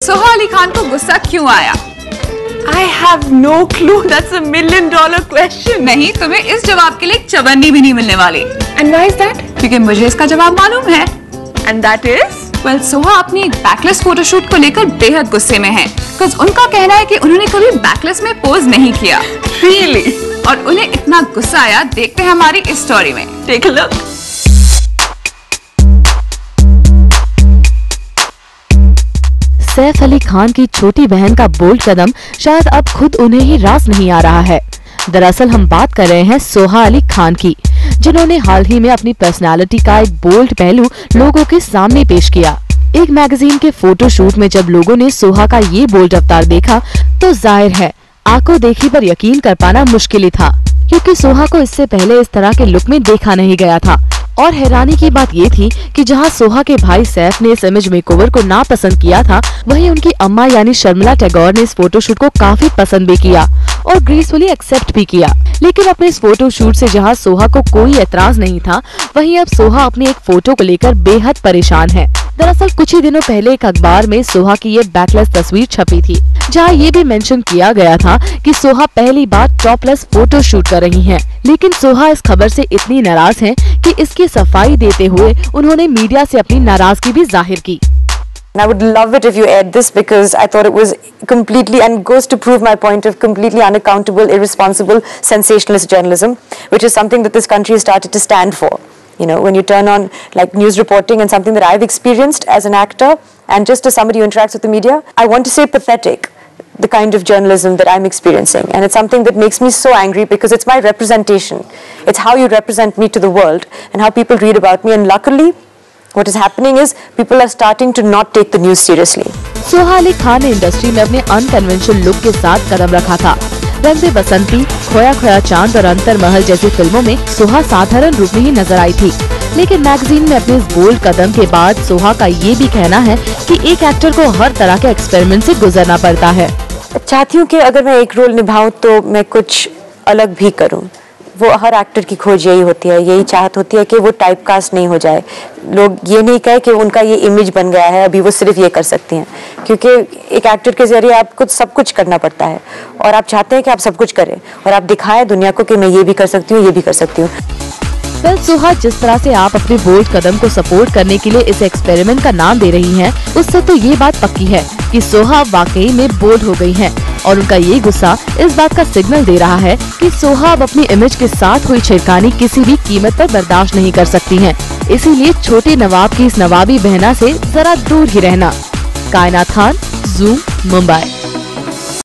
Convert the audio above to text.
सोहा अली खान को गुस्सा क्यों आया? I have no clue. That's $1 million question. नहीं, तुम्हें इस जवाब के लिए एक चवन्नी भी नहीं मिलने वाली। And why is that? क्योंकि मुझे इसका जवाब मालूम है। And that is? Well, Soha अपनी एक बैकलेस फोटोशूट को लेकर बेहद गुस्से में है। Because उनका कहना है कि उन्होंने कभी बैकलेस में पोज नहीं किया। Really? और उन्हें इतना गुस्सा आया, देखते हैं हमारी इस स्टोरी में। Take a look. Saif Ali Khan की छोटी बहन का बोल्ड कदम शायद अब खुद उन्हें ही रास नहीं आ रहा है। दरअसल हम बात कर रहे हैं सोहा अली खान की, जिन्होंने हाल ही में अपनी पर्सनालिटी का एक बोल्ड पहलू लोगों के सामने पेश किया। एक मैगजीन के फोटो शूट में जब लोगों ने सोहा का ये बोल्ड अवतार देखा तो जाहिर है आंखों देखी पर यकीन कर पाना मुश्किल ही था, क्योंकि सोहा को इससे पहले इस तरह के लुक में देखा नहीं गया था। और हैरानी की बात ये थी कि जहां सोहा के भाई सैफ ने इस इमेज मेकओवर को नापसंद किया था, वहीं उनकी अम्मा यानी शर्मिला टैगोर ने इस फोटोशूट को काफी पसंद भी किया और ग्रेसफुली एक्सेप्ट भी किया। लेकिन अपने इस फोटोशूट से जहां सोहा को कोई एतराज नहीं था, वहीं अब सोहा अपनी एक फोटो को लेकर बेहद परेशान है। दरअसल कुछ ही दिनों पहले एक अखबार में सोहा की ये बैकलेस तस्वीर छपी थी, जहां ये भी मेंशन किया गया था कि सोहा पहली बार टॉपलेस फोटो शूट कर रही हैं। लेकिन सोहा इस खबर से इतनी नाराज हैं कि इसकी सफाई देते हुए उन्होंने मीडिया से अपनी नाराजगी भी जाहिर की। I would love it if you aired this because I thought it was completely, and goes to prove my point of completely unaccountable, irresponsible, sensationalist journalism, which is something that this country has started to stand for. You know, when you turn on like news reporting and something that I've experienced as an actor and just as somebody who interacts with the media, I want to say pathetic, the kind of journalism that I'm experiencing, and it's something that makes me so angry because it's my representation. It's how you represent me to the world and how people read about me, and luckily what is happening is people are starting to not take the news seriously. Soha Ali Khan ने industry में अपने unconventional look के साथ कदम रखा था। रंग दे बसंती, खोया खोया चांद और अंतर महल जैसी फिल्मों में सोहा साधारण रूप में ही नजर आई थी। लेकिन मैगजीन में अपने इस बोल्ड कदम के बाद सोहा का ये भी कहना है कि एक एक्टर को हर तरह के एक्सपेरिमेंट से गुजरना पड़ता है। चाहती हूँ कि अगर मैं एक रोल निभाऊं तो मैं कुछ अलग भी करूं। वो हर एक्टर की खोज यही होती है, यही चाहत होती है कि वो टाइपकास्ट नहीं हो जाए। लोग ये नहीं कहे कि उनका ये इमेज बन गया है, अभी वो सिर्फ ये कर सकती हैं, क्योंकि एक एक्टर के जरिए आपको सब कुछ करना पड़ता है और आप चाहते हैं कि आप सब कुछ करें और आप दिखाएं दुनिया को कि मैं ये भी कर सकती हूँ, ये भी कर सकती हूँ। वेल सोहा, जिस तरह से आप अपने बोल्ड कदम को सपोर्ट करने के लिए इस एक्सपेरिमेंट का नाम दे रही हैं, उससे तो ये बात पक्की है कि सोहा वाकई में बोल्ड हो गई हैं और उनका ये गुस्सा इस बात का सिग्नल दे रहा है कि सोहा अब अपनी इमेज के साथ हुई छेड़खानी किसी भी कीमत पर बर्दाश्त नहीं कर सकती हैं। इसीलिए छोटे नवाब की इस नवाबी बहना से जरा दूर ही रहना। कायनात खान, ज़ूम, मुंबई।